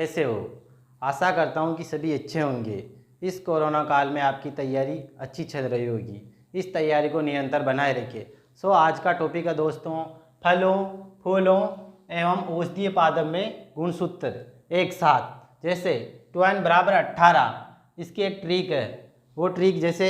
कैसे हो? आशा करता हूँ कि सभी अच्छे होंगे। इस कोरोना काल में आपकी तैयारी अच्छी चल रही होगी। इस तैयारी को निरंतर बनाए रखिए। आज का टॉपिक है दोस्तों, फलों, फूलों एवं औषधीय पादप में गुणसूत्र एक साथ। जैसे 2n बराबर 18, इसकी एक ट्रिक है। वो ट्रिक जैसे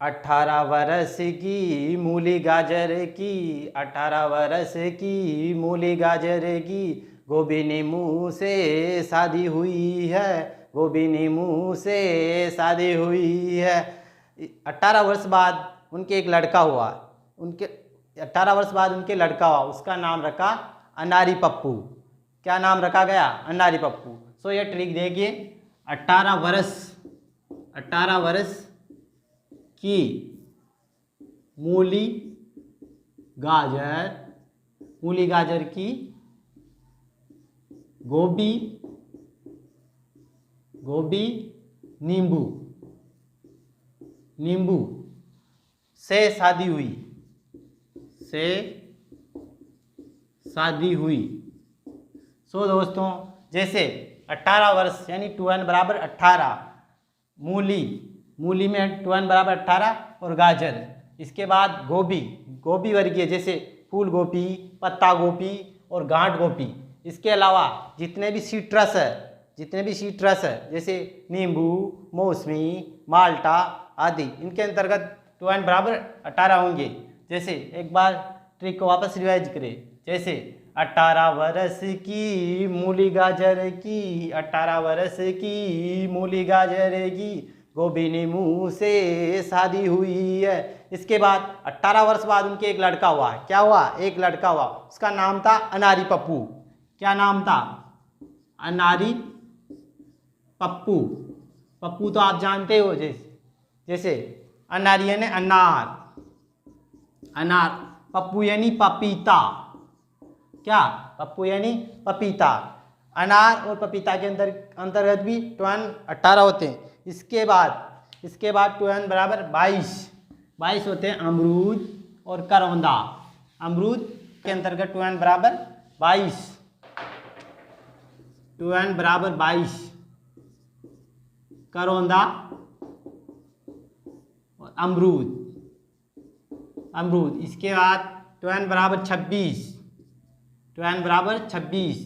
18 वर्ष की मूली गाजर की, 18 वर्ष की मूली गाजर की, गोभी नींबू से शादी हुई है, गोभी नींबू से शादी हुई है। 18 वर्ष बाद उनके एक लड़का हुआ, उनके 18 वर्ष बाद उनके लड़का हुआ, उसका नाम रखा अनारी पप्पू। क्या नाम रखा गया? अनारी पप्पू। ये ट्रिक देखिए, 18 वर्ष की मूली गाजर की, गोभी नींबू से शादी हुई। दोस्तों, जैसे 18 वर्ष यानी 2n बराबर 18, मूली में 2n बराबर 18 और गाजर। इसके बाद गोभी वर्गीय जैसे फूल गोभी, पत्ता गोभी और गांठ गोभी। इसके अलावा जितने भी सिट्रस है जैसे नींबू, मौसमी, माल्टा आदि, इनके अंतर्गत 2n बराबर 18 होंगे। जैसे एक बार ट्रिक को वापस रिवाइज करें। जैसे 18 वर्ष की मूली गाजर की, 18 वर्ष की मूली गाजर की, गोभी नींबू से शादी हुई है। इसके बाद 18 वर्ष बाद उनके एक लड़का हुआ। क्या हुआ? एक लड़का हुआ, उसका नाम था अनारी पप्पू। क्या नाम था? अनारी पप्पू। पप्पू तो आप जानते हो, जैसे अनारी यानी अनार, पप्पू यानी पपीता। क्या? पप्पू यानी पपीता। अनार और पपीता के अंतर्गत भी 2n 18 होते हैं। इसके बाद 2n बराबर 22 होते हैं अमरूद और करौंदा। अमरूद के अंतर्गत 2n बराबर 22, 2n बराबर 22, करौंदा और अमरूद। इसके बाद 2n बराबर 26, 2n बराबर 26,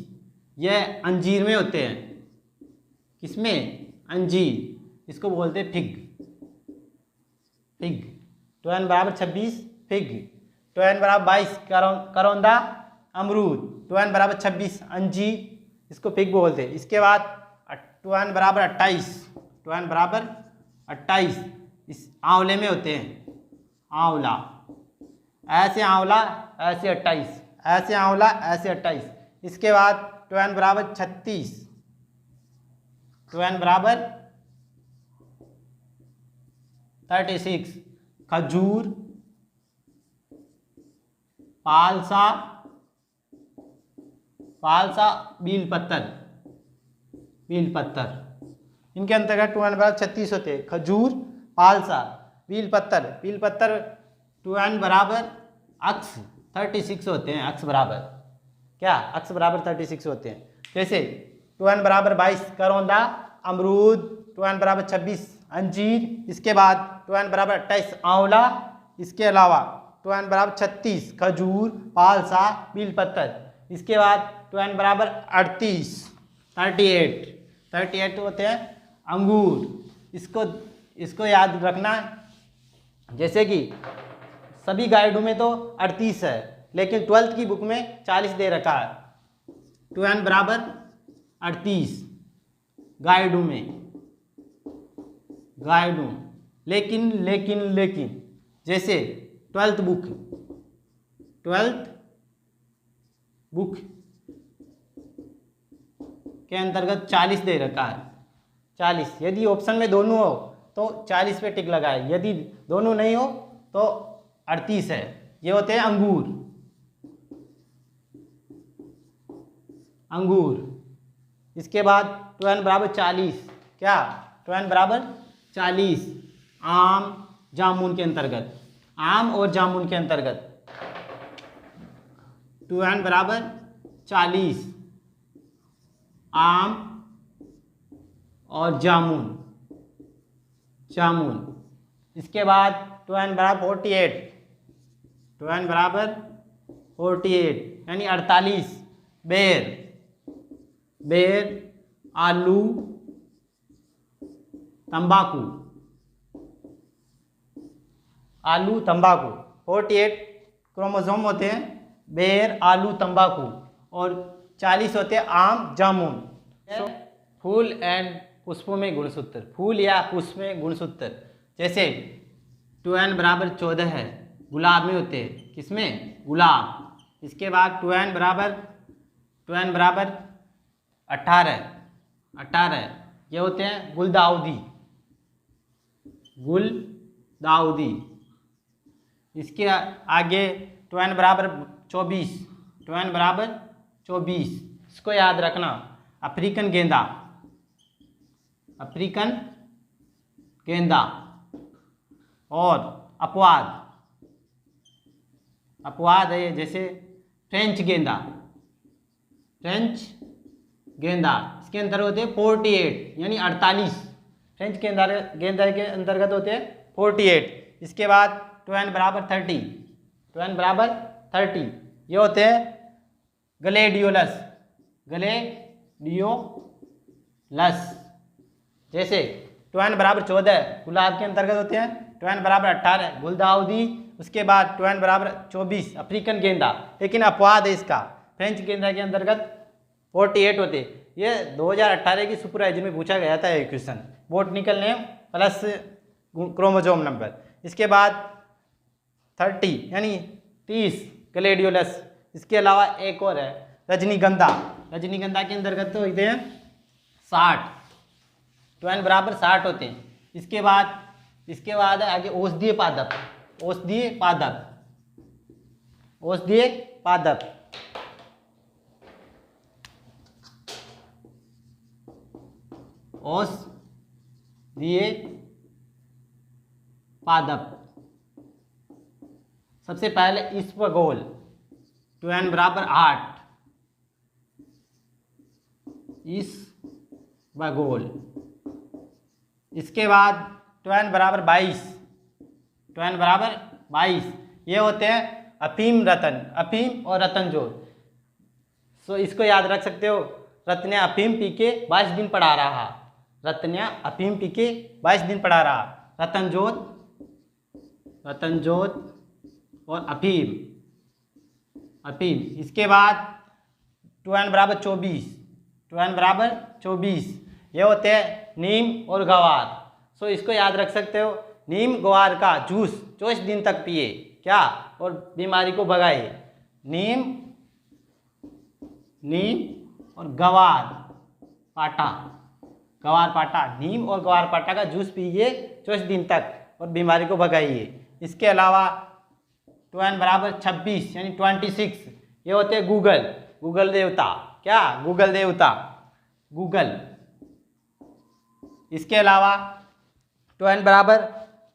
यह अंजीर में होते हैं। किसमें? अंजीर। इसको बोलते हैं फिग। 2n बराबर 26 फिग, 2n बराबर 22 करौंदा, अमरूद, 2n बराबर 26 अंजीर, इसको फिग बोलते हैं। इसके बाद 2n बराबर 28, 2n बराबर 28 इस आंवले में होते हैं। आंवला, ऐसे आंवला ऐसे 28, ऐसे आंवला ऐसे 28। इसके बाद 2n बराबर 36, 2n बराबर 36 खजूर, पालसा, बील पत्तर। इनके अंतर्गत 2n बराबर 36 होते हैं। खजूर, पालसा, बील पत्तर 2n बराबर अक्स 36 होते हैं। अक्स बराबर 36 होते हैं। जैसे 2n बराबर 22 करौंदा, अमरूद, 2n बराबर 26 अंजीर। इसके बाद 2n बराबर 28 आंवला। इसके अलावा 2n बराबर 36 खजूर, पालसा, बील पत्तर। इसके बाद 2n बराबर 38 होते हैं अंगूर। इसको याद रखना। जैसे कि सभी गाइडों में तो 38 है, लेकिन 12th की बुक में 40 दे रखा है। 2n बराबर 38 गाइडों में, लेकिन जैसे 12th बुक के अंतर्गत 40 दे रखा है। 40, यदि ऑप्शन में दोनों हो तो 40 पे टिक लगाए, यदि दोनों नहीं हो तो 38 है। ये होते हैं अंगूर। इसके बाद 2n बराबर 40, क्या? 2n बराबर 40 आम और जामुन के अंतर्गत 2n बराबर 40 आम और जामुन, जामुन। इसके बाद 2n बराबर 48, 2n बराबर 48 यानी 48। बेर, बेर, आलू, तंबाकू, आलू, तंबाकू। 48 क्रोमोसोम होते हैं, बेर, आलू, तंबाकू, और 40 होते हैं आम, जामुन। फूल एंड पुष्पों में गुणसूत्र, फूल या पुष्प में गुणसूत्र, जैसे 2n बराबर 14 है, गुलाब में होते हैं, किसमें? गुलाब। इसके बाद 2n बराबर 18, 18 ये होते हैं गुलदाउदी, गुलदाउदी। इसके आगे 2n बराबर 24, 2n बराबर 24, इसको याद रखना। अफ्रीकन गेंदा, अफ्रीकन गेंदा, और अपवाद, अपवाद है जैसे फ्रेंच गेंदा, फ्रेंच गेंदा। इसके अंदर होते हैं 48 यानी 48, फ्रेंच गेंदा, गेंदा के अंतर्गत होते हैं 48। इसके बाद 2n बराबर 30, 2n बराबर 30 ये होते हैं ग्लेडियोलस, ग्लेडियोलस। जैसे 2n बराबर 14 गुलाब के अंतर्गत होते हैं, 2n बराबर 18 गुलदाउदी, उसके बाद 2n बराबर 24 अफ्रीकन गेंदा। लेकिन अपवाद है इसका, फ्रेंच गेंदा के अंतर्गत 48 होते। ये 2018 की सुपरवाइजर में पूछा गया था ये question, botanical name plus chromosome number. इसके बाद 30 यानी 30 ग्लेडियोलस। इसके अलावा एक और है रजनीगंधा, रजनीगंधा के अंतर्गत तो होते हैं 60, 2n बराबर 60 होते हैं। इसके बाद आगे औषधीय पादप, औषधीय पादप, औषधीय पादप। औषधीय पादप, सबसे पहले इसबगोल, 2n बराबर 8, इसबगोल। इसके बाद 2n बराबर 22, 2n बराबर 22 ये होते हैं अफीम रतन, अफीम और रतनजोत। सो इसको याद रख सकते हो, रत्न्या अफीम पी के 22 दिन पढ़ा रहा, रत्न्या अफीम पी के 22 दिन पढ़ा रहा। रतनजोत, रतनजोत और अफीम, अफीम। इसके बाद 2n बराबर 24, 2n बराबर 24 ये होते हैं नीम और गवार। सो इसको याद रख सकते हो, नीम गवार का जूस 24 दिन तक पिए, क्या, और बीमारी को भगाए। नीम, नीम और गवार पाटा, गवार पाटा, नीम और गवार पाटा का जूस पीजिए 24 दिन तक और बीमारी को भगाइए। इसके अलावा 2n बराबर 26 यानी 26 ये होते हैं गूगल, गूगल देवता, क्या, गूगल देवता, गूगल। इसके अलावा 2n बराबर,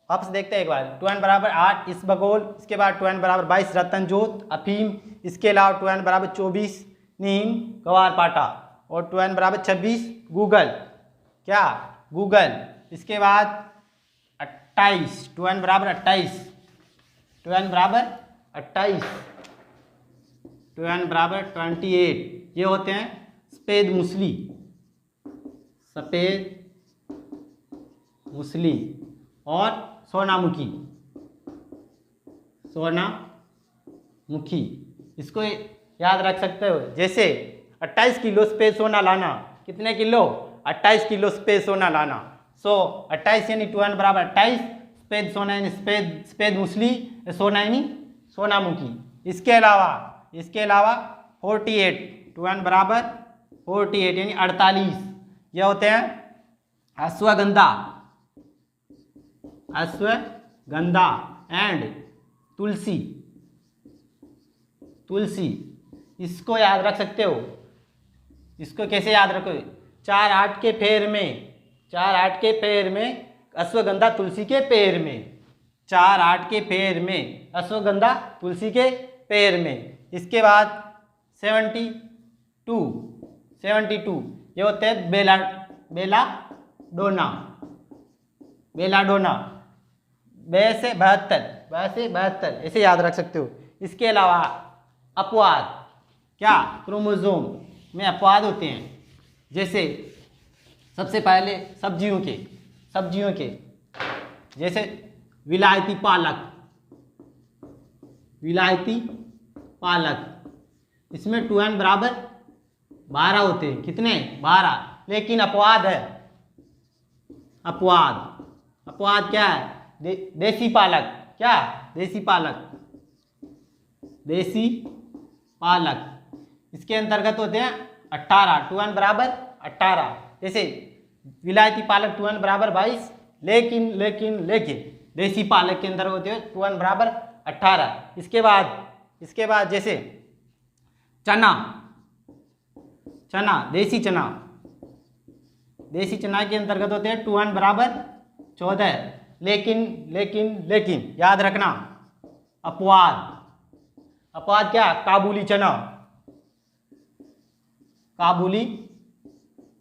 वापस देखते हैं एक बार, 2n बराबर 8 इसबगोल। इसके बाद 2n बराबर 22 रतनजोत, अफीम। इसके अलावा 2n बराबर 24 नीम, गवार पाटा, और 2n बराबर 26 गूगल, क्या, गूगल। इसके बाद 28, 2n बराबर 28, 2n बराबर 28, 2n बराबर 28 ये होते हैं सफेद मूसली, सफेद मूसली और सोनामुखी, सोनामुखी। इसको याद रख सकते हो, जैसे 28 किलो सफेद सोना लाना, कितने किलो, 28 किलो सफेद सोना लाना। सो 28 यानी 2n बराबर 28, सफेद सोना यानी सफेद मूसली, सोना यानी सोनामुखी। इसके अलावा 48, 2n बराबर 48 यानी 48 ये होते हैं अश्वगंधा, अश्वगंधा एंड तुलसी, तुलसी। इसको याद रख सकते हो, इसको कैसे याद रखोगे, 4-8 के फेर में, 4-8 के फेर में अश्वगंधा तुलसी के पेड़ में, 4-8 के फेर में अश्वगंधा तुलसी के पेड़ में। इसके बाद 72 ये होते हैं बेला, बेला डोना, बेलाडोना, बे से 72, ब से 72, ऐसे याद रख सकते हो। इसके अलावा अपवाद, क्या क्रोमोसोम में अपवाद होते हैं, जैसे सबसे पहले सब्जियों के जैसे विलायती पालक, इसमें 2n बराबर 12 होते हैं। कितने? 12। लेकिन अपवाद है, अपवाद क्या है? देसी पालक, क्या? देसी पालक, इसके अंतर्गत होते हैं 18, 2n बराबर 18। जैसे विलायती पालक 2n बराबर 22, लेकिन देसी पालक के अंदर होते हैं 2n बराबर 18। इसके बाद जैसे चना, देसी चना के अंतर्गत होते हैं 2n बराबर 14। लेकिन याद रखना, अपवाद क्या? काबुली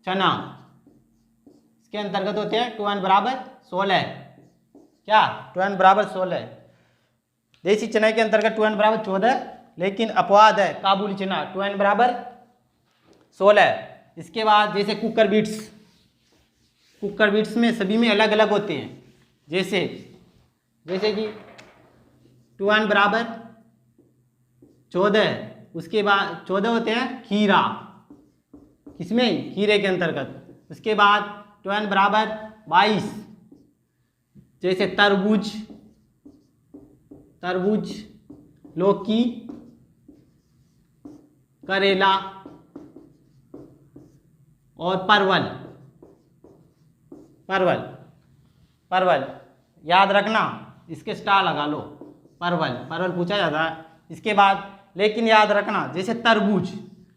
चना, इसके अंतर्गत होते हैं 2n बराबर 16। क्या? 2n बराबर 16। देसी चना के अंतर्गत 2n बराबर 14, लेकिन अपवाद है काबुली चना, 2n बराबर 16। इसके बाद जैसे कुकर बीट्स में सभी में अलग अलग होते हैं, जैसे कि 2n बराबर 14, उसके बाद 14 होते हैं खीरा, किसमें? खीरे के अंतर्गत। उसके बाद 2n बराबर 22, जैसे तरबूज, लौकी, करेला और परवल याद रखना, इसके स्टार लगा लो। परवल पूछा जाता है। इसके बाद लेकिन याद रखना, जैसे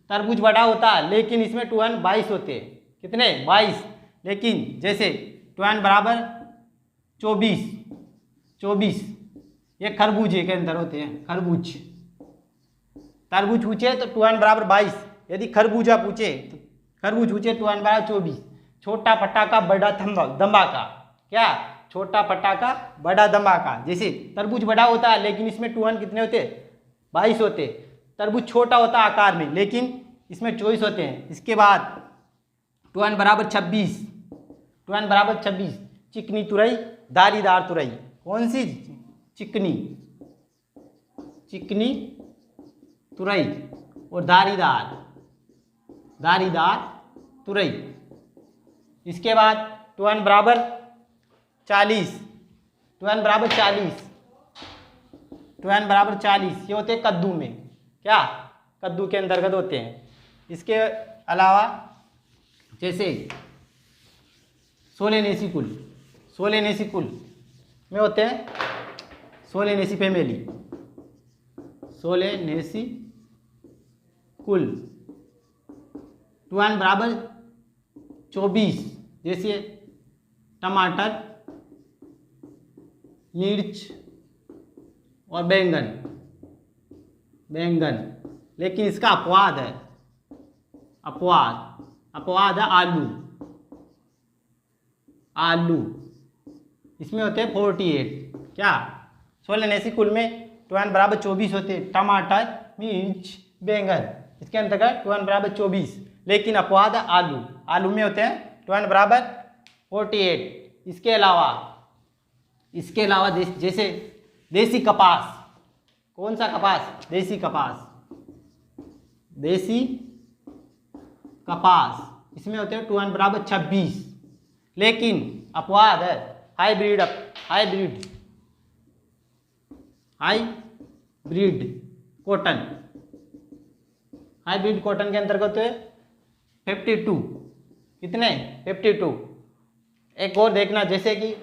तरबूज बड़ा होता है, लेकिन इसमें 2n 22 होते हैं। कितने? 22। लेकिन जैसे 2n बराबर 24, ये खरबूजे के अंदर होते हैं। तरबूज पूछे तो 2n बराबर 22, यदि खरबूजा पूछे तो खरबूज पूछे 2n बराबर 24। छोटा पटाखा बड़ा धमाका, क्या? छोटा पटाखा बड़ा धमाका। जैसे तरबूज बड़ा होता है, लेकिन इसमें 2n कितने होते? 22 होते। तरबूज छोटा होता है आकार में, लेकिन इसमें 24 होते हैं। इसके बाद 2n बराबर 26, चिकनी तुरई, धारीदार तुरई। कौन सी? चिकनी तुरई और धारीदार तुरई। इसके बाद 2n बराबर 40, 2n बराबर 40, ये होते हैं कद्दू में, क्या? कद्दू के अंतर्गत होते हैं। इसके अलावा जैसे सोलेनेसी कुल में होते हैं सोलेनेसी फैमिली, सोलेनेसी कुल, 2n बराबर 24, जैसे टमाटर, मिर्च और बैंगन। लेकिन इसका अपवाद है, आलू, इसमें होते हैं 48। क्या? सोलेनेसी कुल में 2n बराबर 24 होते हैं, टमाटर, मिर्च, बैंगन, इसके अंतर्गत 2n बराबर 24। लेकिन अपवाद है आलू में होते हैं 2n बराबर 48। इसके अलावा जैसे देसी कपास, कौन सा कपास? देसी कपास, इसमें होते हैं 2n बराबर 26। लेकिन अपवाद है हाइब्रिड कॉटन, के अंतर्गत है 52। कितने? 52। एक और देखना, जैसे कि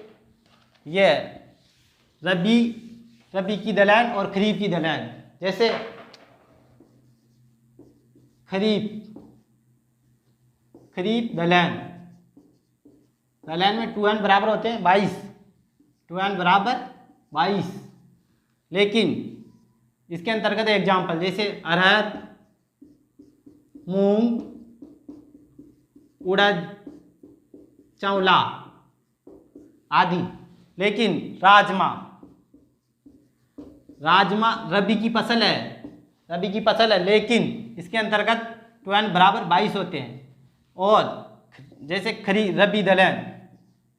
ये रबी की दलहन और खरीफ की दलहन। जैसे खरीफ दलहन में 2n बराबर होते हैं 22, 2n बराबर 22। लेकिन इसके अंतर्गत एग्जाम्पल, जैसे अरहर, मूंग, उड़द, चौला आदि। लेकिन राजमा, राजमा रबी की फसल है, रबी की फसल है, लेकिन इसके अंतर्गत 12 बराबर 22 होते हैं। और जैसे रबी दलहन,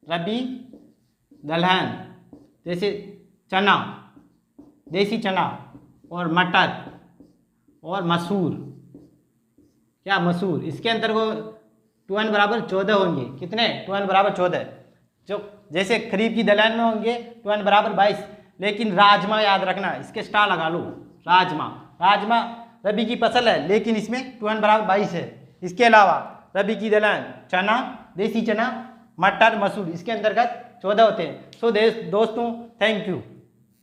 रबी दलहन जैसे चना, देसी चना और मटर और मसूर, क्या मसूर, इसके अंतर्गत 12 बराबर 14 होंगे। कितने? 12 बराबर 14। जो जैसे खरीफ की दलहन में होंगे 12 बराबर 22। लेकिन राजमा याद रखना, इसके स्टार लगा लो। राजमा, राजमा रबी की फसल है, लेकिन इसमें 12 बराबर 22 है। इसके अलावा रबी की दलहन, चना, देसी चना, मटर, मसूर, इसके अंतर्गत 14 होते हैं। सो दोस्तों, थैंक यू।